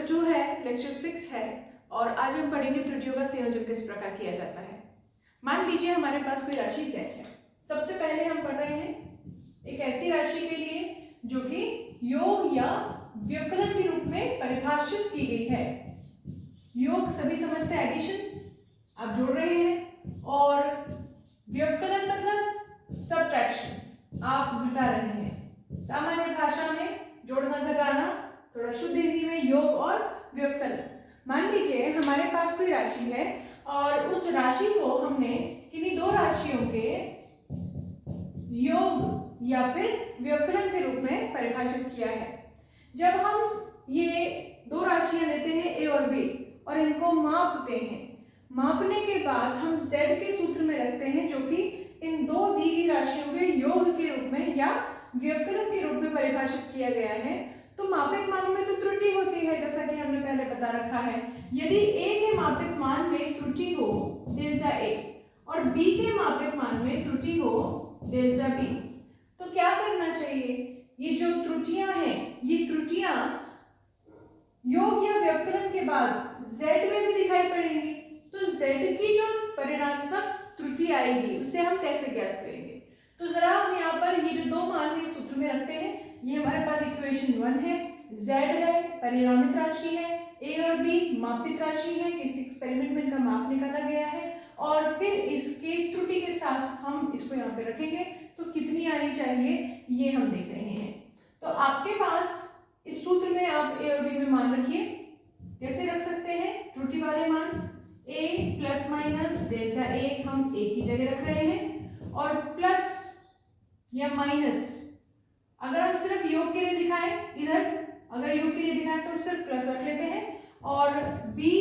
Chapter 2 है, lecture 6 है और आज हम पढ़ेंगे त्रुटियों का संयोजन किस प्रकार किया जाता है। मान लीजिए हमारे पास कोई राशि सेट है। सबसे पहले हम पढ़ रहे हैं एक ऐसी राशि के लिए जो कि योग या व्यवकलन के रूप में परिभाषित की गई है। योग सभी समझते हैं एडिशन, आप जोड़ रहे हैं, और व्यवकलन मतलब सब्ट्रैक्शन, आप घटा रहे हैं। सामान्य भाषा में जोड़ना घटाना, थोड़ा शुद्ध हिंदी में योग और व्यवकलन। मान लीजिए हमारे पास कोई राशि है और उस राशि को हमने किन्हीं दो राशियों के योग या फिर व्यवकलन के रूप में परिभाषित किया है। जब हम ये दो राशियां लेते हैं ए और बी और इनको मापते हैं, मापने के बाद हम z के सूत्र में रखते हैं जो कि इन दो दी गई राशियों के योग के रूप में या व्यवकलन के रूप में परिभाषित किया गया है, तो मापित मानों में तो त्रुटि होती है, जैसा कि हमने पहले बता रखा है। यदि a के मापित मान में त्रुटि हो डेल्टा a और b के मापित मान में त्रुटि हो डेल्टा b, तो क्या करना चाहिए? ये जो त्रुटियां हैं, ये त्रुटियां योग या व्यवकलन के बाद z में भी दिखाई पड़ेंगी। तो z की जो परिणामात्मक त्रुटि आएगी उसे हम कैसे ज्ञात करेंगे? तो जरा हम यहाँ पर ये जो दो मान है सूत्र में रखते हैं। ये हमारे पास इक्वेशन 1 है, z है परिणामित राशि है, a और b मापित राशि है, किसी एक्सपेरिमेंट में इनका माप निकाला गया है, और फिर इसके त्रुटि के साथ हम इसको यहाँ पे रखेंगे तो कितनी आनी चाहिए ये हम देख रहे हैं। तो आपके पास इस सूत्र में आप a और b में मान रखिए। कैसे रख सकते हैं? त्रुटि वाले मान a plus minus delta a हम a की जगह रख रहे हैं, और प्लस या माइनस अगर हम सिर्फ योग के लिए दिखाएं, इधर अगर योग के लिए दिखाएं तो सिर्फ प्लस रख लेते हैं, और b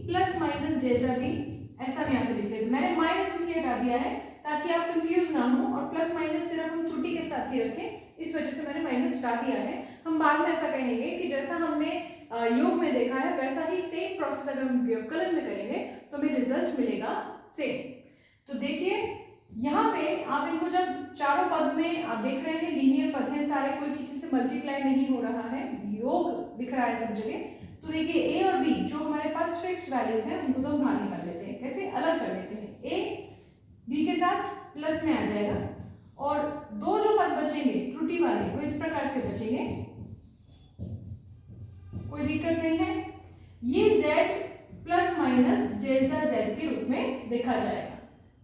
plus minus delta b ऐसा मैं यहाँ पे लिख लेते हैं। मैंने माइनस इसलिए हटा दिया है ताकि आप कंफ्यूज ना हो, और प्लस माइनस सिर्फ हम त्रुटि के साथ ही रखें, इस वजह से मैंने माइनस हटा दिया है। हम बाद में ऐसा कहेंगे कि जैसा हमने योग में देखा है वैसा ही सेम प्रोसेस अगर हम व्यवकलन में करेंगे तो हमें रिजल्ट मिलेगा सेम। तो देखिए यहाँ पे आप इनको जब चारों पद में आप देख रहे हैं लीनियर पद हैं सारे, कोई किसी से मल्टीप्लाई नहीं हो रहा है, योग दिख रहा है सब जगह। तो देखिए ए और बी जो हमारे पास फिक्स वैल्यूज हैं उनको तो हम बाहर निकाल लेते हैं। कैसे? अलग कर लेते हैं। ए बी के साथ प्लस में आ जाएगा, और दो जो पद बचेंगे त्रुटि वाले वो इस प्रकार से बचेंगे, कोई दिक्कत नहीं है। ये z plus minus delta z के रूप में देखा जाएगा।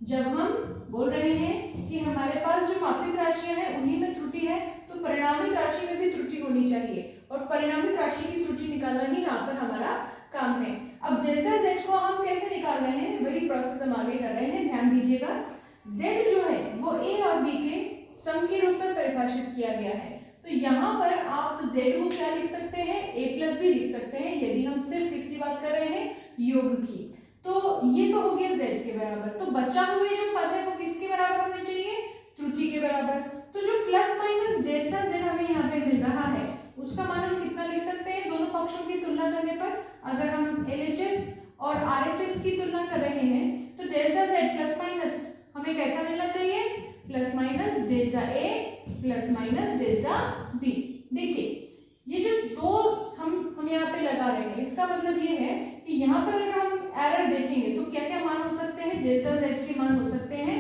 जब हम बोल रहे हैं कि हमारे पास जो मापित राशियां हैं उन्हीं में त्रुटि है, तो परिणामित राशि में भी त्रुटि होनी चाहिए, और परिणामित राशि की त्रुटि निकालना ही यहाँ पर हमारा काम है। अब डेल्टा z को हम कैसे निकाल रहे हैं वही प्रोसेस हम आगे कर रहे हैं। ध्यान दीजिएगा, z जो है वो a और b के सम के रूप में परिभाषित किया गया है। तो यहाँ पर आप z को क्या लिख सकते हैं? a प्लस b लिख सकते हैं, यदि हम सिर्फ किसकी बात कर रहे हैं? योग की। तो ये तो हो गया z के बराबर। तो बचा हुए जो पद है वो किसके बराबर होने चाहिए? त्रुटि के बराबर। तो जो प्लस माइनस डेल्टा z हमें यहाँ पे मिल रहा है उसका मान हम कितना लिख सकते हैं दोनों पक्षों की तुलना करने पर? अगर हम LHS और RHS की तुलना कर रहे हैं तो डेल्टा z प्लस माइनस हमें कैसा मिलना चाहिए? Plus minus delta a plus minus delta b। देखिए ये जो दो हम यहाँ पे लगा रहे हैं इसका मतलब ये है कि यहाँ पर अगर हम एरर देखेंगे तो क्या क्या मान हो सकते हैं? डेल्टा z के मान हो सकते हैं।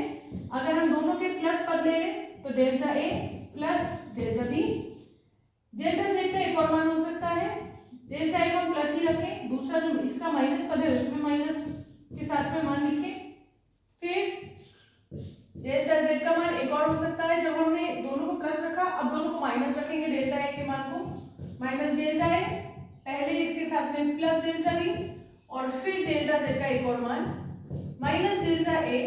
अगर हम दोनों के प्लस पद ले लें तो delta a plus delta b। Delta z का एक और मान हो सकता है, डेल्टा a को हम प्लस ही रखें, दूसरा जो इसका माइनस पद है उसमें माइनस के साथ में मान लिखें। फिर डेल्टा z का मान एक और हो सकता है, जब हमने दोनों को प्लस रखा अब दोनों को माइनस रखेंगे, डेल्टा a के मान को माइनस डेल्टा a, पहले इसके साथ में प्लस डेल्टा b, और फिर डेल्टा z का एक और मान minus delta a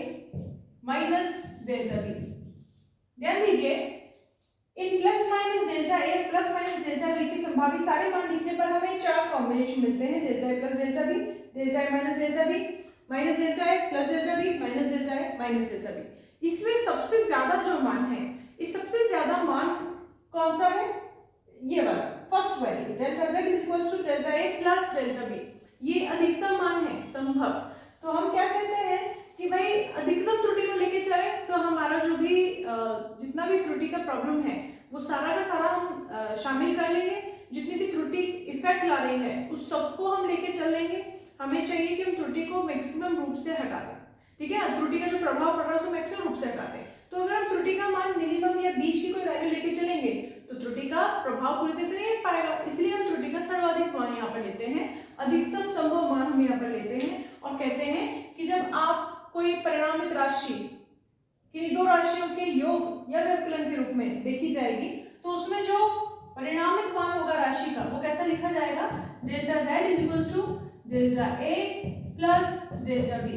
minus delta b। ध्यान दीजिए इन plus minus delta a plus minus delta b के संभावित सारे मान लिखने पर हमें चार कॉम्बिनेशन मिलते हैं। Delta a plus delta b, delta a minus delta b, minus delta a plus delta b, minus delta a minus delta b। इसमें सबसे ज्यादा जो मान है, इस सबसे ज्यादा मान कौन सा है? ये वाला first value delta z is equal to delta a plus delta b, ये अधिकतम मान है संभव। तो हम क्या कहते हैं कि भाई अधिकतम त्रुटि को लेके चले तो हमारा जो भी जितना भी त्रुटि का प्रॉब्लम है वो सारा का सारा हम शामिल कर लेंगे। जितनी भी त्रुटि इफेक्ट ला रही है उस सबको हम लेके चल लेंगे। हमें चाहिए कि हम त्रुटि को मैक्सिमम रूप से हटा दें, ठीक है, त्रुटि का जो प्रभाव पड़ रहा है उसको मैक्सिमम रूप से हटा दें। तो अगर हम त्रुटि का मान मिनिमम या बीच की कोई वैल्यू लेके चलेंगे तो त्रुटि का प्रभाव पूरी तरह से नहीं हट पाएगा, इसलिए हम त्रुटि का सर्वाधिक मान यहाँ पर लेते हैं, अधिकतम संभव मान हम यहाँ पर लेते हैं और कहते हैं कि जब आप कोई परिणामित राशि किन्हीं दो राशियों के योग या व्यवकलन के रूप में देखी जाएगी तो उसमें जो परिणामित मान होगा राशि का वो कैसा लिखा जाएगा, delta z is equal to delta a plus delta b।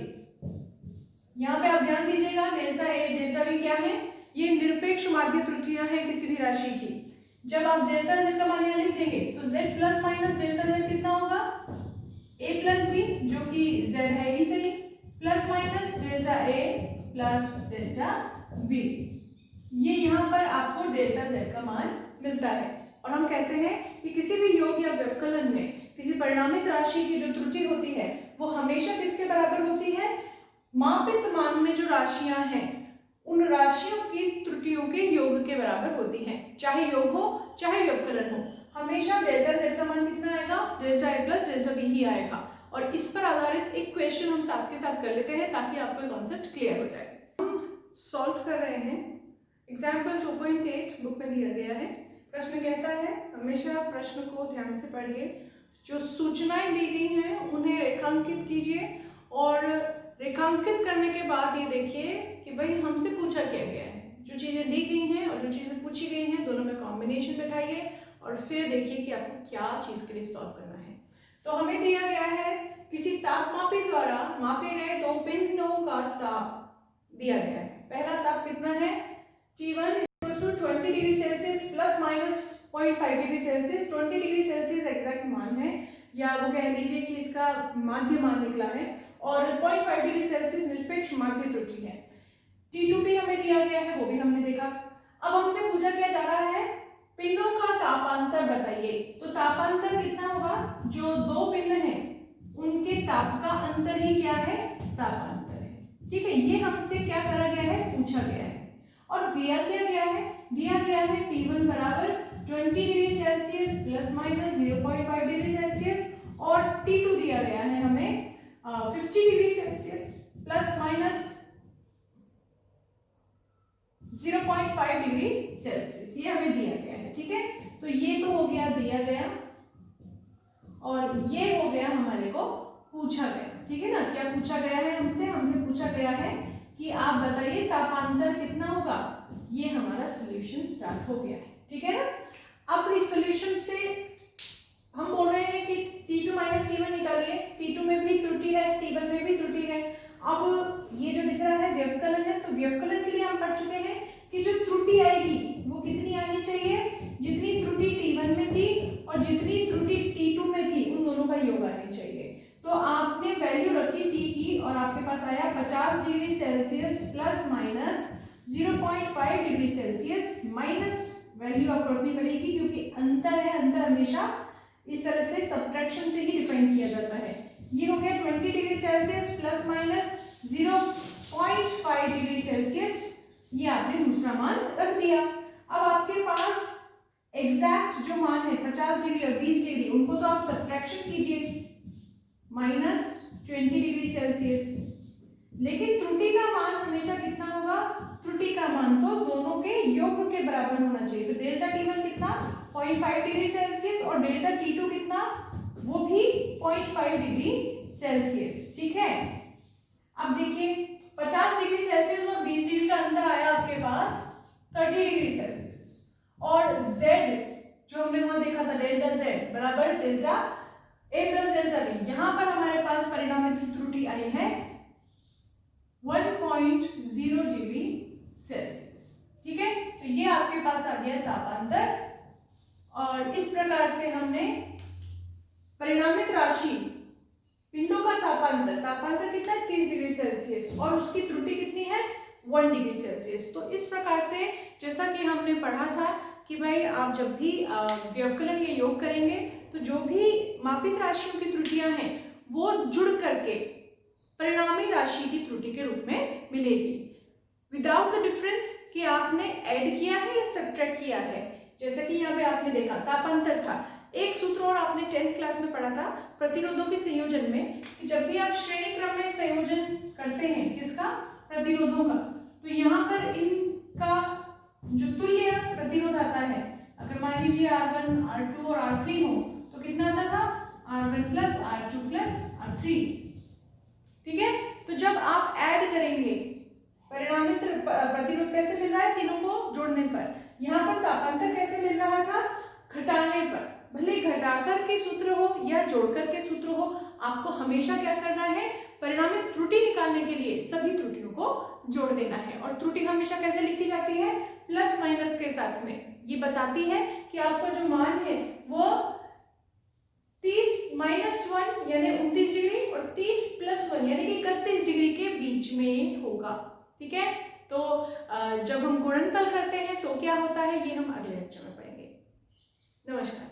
यहाँ पे आप ध्यान दीजिएगा, डेल्टा a डेल्टा b क्या है, ये निरपेक्ष माध्य त्रुटियां हैं किसी भी राशि की। जब आप डेल्टा z का मान यहाँ लिख देंगे तो z plus minus delta z कितना होगा, a प्लस b, जो कि z है ही सही, plus minus delta a plus delta b। ये यहाँ पर आपको डेल्टा z का मान मिलता है। और हम कहते हैं कि किसी भी योग या व्यवकलन में किसी परिणामित राशि की जो त्रुटि होती है वो हमेशा किसके बराबर होती है, मापित मान में जो राशियां हैं उन राशियों की त्रुटियों के योग के बराबर होती हैं, चाहे योग हो चाहे व्यवकलन हो, हमेशा डेल्टा z का मान कितना आएगा, delta a plus delta b ही आएगा। और इस पर आधारित एक क्वेश्चन हम साथ के साथ कर लेते हैं ताकि आपको ये कॉन्सेप्ट क्लियर हो जाए। हम सॉल्व कर रहे हैं एग्जाम्पल 2.8 बुक में दिया गया है। प्रश्न कहता है, हमेशा प्रश्न को ध्यान से पढ़िए, जो सूचनाएं दी गई हैं उन्हें रेखांकित कीजिए और रेखांकित करने के बाद ये देखिए कि भाई हमसे पूछा क्या गया है, जो चीजें दी गई हैं और जो चीजें पूछी गई हैं दोनों में कॉम्बिनेशन बैठाइए और फिर देखिए कि आपको क्या चीज के लिए सॉल्व करना है। तो हमें दिया गया है किसी तापमापी द्वारा मापे गए दो पिंडों का ताप दिया गया है। पहला ताप कितना है, T1 20 degree Celsius plus minus 0.5 degree Celsius, 20 degree Celsius exact मान है या वो कह लीजिए कि इसका माध्य मान निकला है और 0.5 डिग्री सेल्सियस निरपेक्ष माध्य त्रुटि है। T2 भी हमें दिया गया है, वो भी हमने देखा। अब हमसे पूछा क्या जा रहा है, पिंडों का तापांतर बताइए। तो तापांतर कितना होगा, जो दो पिंड हैं उनके ताप का अंतर ही क्या है, तापांतर है, ठीक है। ये हमसे क्या करा गया है, पूछा गया है और दिया क्या गया है, दिया गया है T1 बराबर 20 degree Celsius plus minus 0.5 degree Celsius और T2 दिया गया है हमें 50 degree Celsius plus minus 0.5 degree Celsius, ये हमें दिया गया है, ठीक है। तो ये तो हो गया दिया गया और ये हो गया हमारे को पूछा गया, ठीक है ना। क्या पूछा गया है हमसे, हमसे पूछा गया है कि आप बताइए तापांतर कितना होगा। ये हमारा सॉल्यूशन स्टार्ट हो गया है, ठीक है ना। अब इस सॉल्यूशन से हम बोल रहे हैं कि T2 माइनस T1 निकालिए, T2 में भी त्रुटि है, T1 में भी त्रुटि है। अब ये जो दिख रहा है व्यवकलन है, तो व्यवकलन के लिए हम पढ़ चुके हैं कि जो त्रुटि आएगी वो कितनी आनी चाहिए, जितनी त्रुटि T1 में थी और जितनी त्रुटि T2 में थी उन दोनों का योग आनी चाहिए। तो आपने वैल्यू रखी T की और आपके पास आया 50 degree Celsius plus minus 0.5 degree Celsius, minus value आपको रखनी पड़ेगी क्योंकि अंतर है, अंतर हमेशा इस तरह से सब्ट्रैक्शन से ही डिफाइन किया जाता है। ये हो गया 20 degree Celsius plus minus 0.5 degree Celsius, ये आपने दूसरा मान रख दिया। अब आपके पास एग्जैक्ट जो मान है 50 डिग्री और 20 डिग्री, उनको तो आप सब्ट्रैक्शन कीजिए, माइनस 20 डिग्री सेल्सियस, लेकिन त्रुटि का मान हमेशा कितना होगा, त्रुटि का मान तो दोनों के योग के बराबर होना चाहिए। तो डेल्टा T1 कितना 0.5 डिग्री सेल्सियस और डेल्टा T2 कितना, वो भी 0.5 डिग्री सेल्सियस, ठीक है। अब देखिए 50 डिग्री सेल्सियस और 20 डिग्री का अंतर आया आपके पास 30 डिग्री सेल्सियस और Z जो हमने वहां देखा था डेल्टा Z बराबर delta A plus delta B, यहाँ पर हमारे पास परिणामित त्रुटि आई है 1.0 डिग्री सेल्सियस, ठीक है। तो ये आपके पास आ गया तापांतर और इस प्रकार से हमने परिणामित राशि पिंडों का तापांतर, तापांतर कितना है 30 डिग्री सेल्सियस और उसकी त्रुटि कितनी है 1 डिग्री सेल्सियस। तो इस प्रकार से जैसा कि हमने पढ़ा था कि भाई आप जब भी व्यवकलन या योग करेंगे तो जो भी मापित राशियों की त्रुटियां हैं वो जुड़ करके परिणामी राशि की त्रुटि के रूप में मिलेगी, विदाउट द डिफरेंस कि आपने ऐड किया है या सब्ट्रैक्ट किया है। जैसे कि यहाँ पे आपने देखा तापांतर था, एक सूत्र और आपने 10th क्लास में पढ़ा था प्रतिरोधों के संयोजन में, कि जब भी आप श्रेणी क्रम में संयोजन करते हैं किसका, प्रतिरोधों का, तो यहाँ पर इनका जो तुल्य प्रतिरोध आता है, अगर मान लीजिए R1, R2 और R3 हो तो कितना आता था, R1 plus R2 plus R3। ठीक है, तो जब आप ऐड करेंगे परिणामित प्रतिरोध कैसे मिल रहा है, तीनों को जोड़ने पर। यहाँ पर तापांतर कैसे मिल रहा था, घटाने पर। भले घटाकर के सूत्र हो या जोड़कर के सूत्र हो, आपको हमेशा क्या करना है, परिणामित त्रुटि निकालने के लिए सभी त्रुटियों को जोड़ देना है। और त्रुटि हमेशा कैसे लिखी जाती है, प्लस माइनस के साथ में। ये बताती है कि आपका जो मान है वो 30 माइनस 1 यानी 29 डिग्री और 30 प्लस 1 यानी कि 31 डिग्री के बीच में होगा। ठीक है, तो जब हम गुणनफल करते हैं तो क्या होता है, ये हम अगले लेक्चर में पढ़ेंगे। नमस्कार।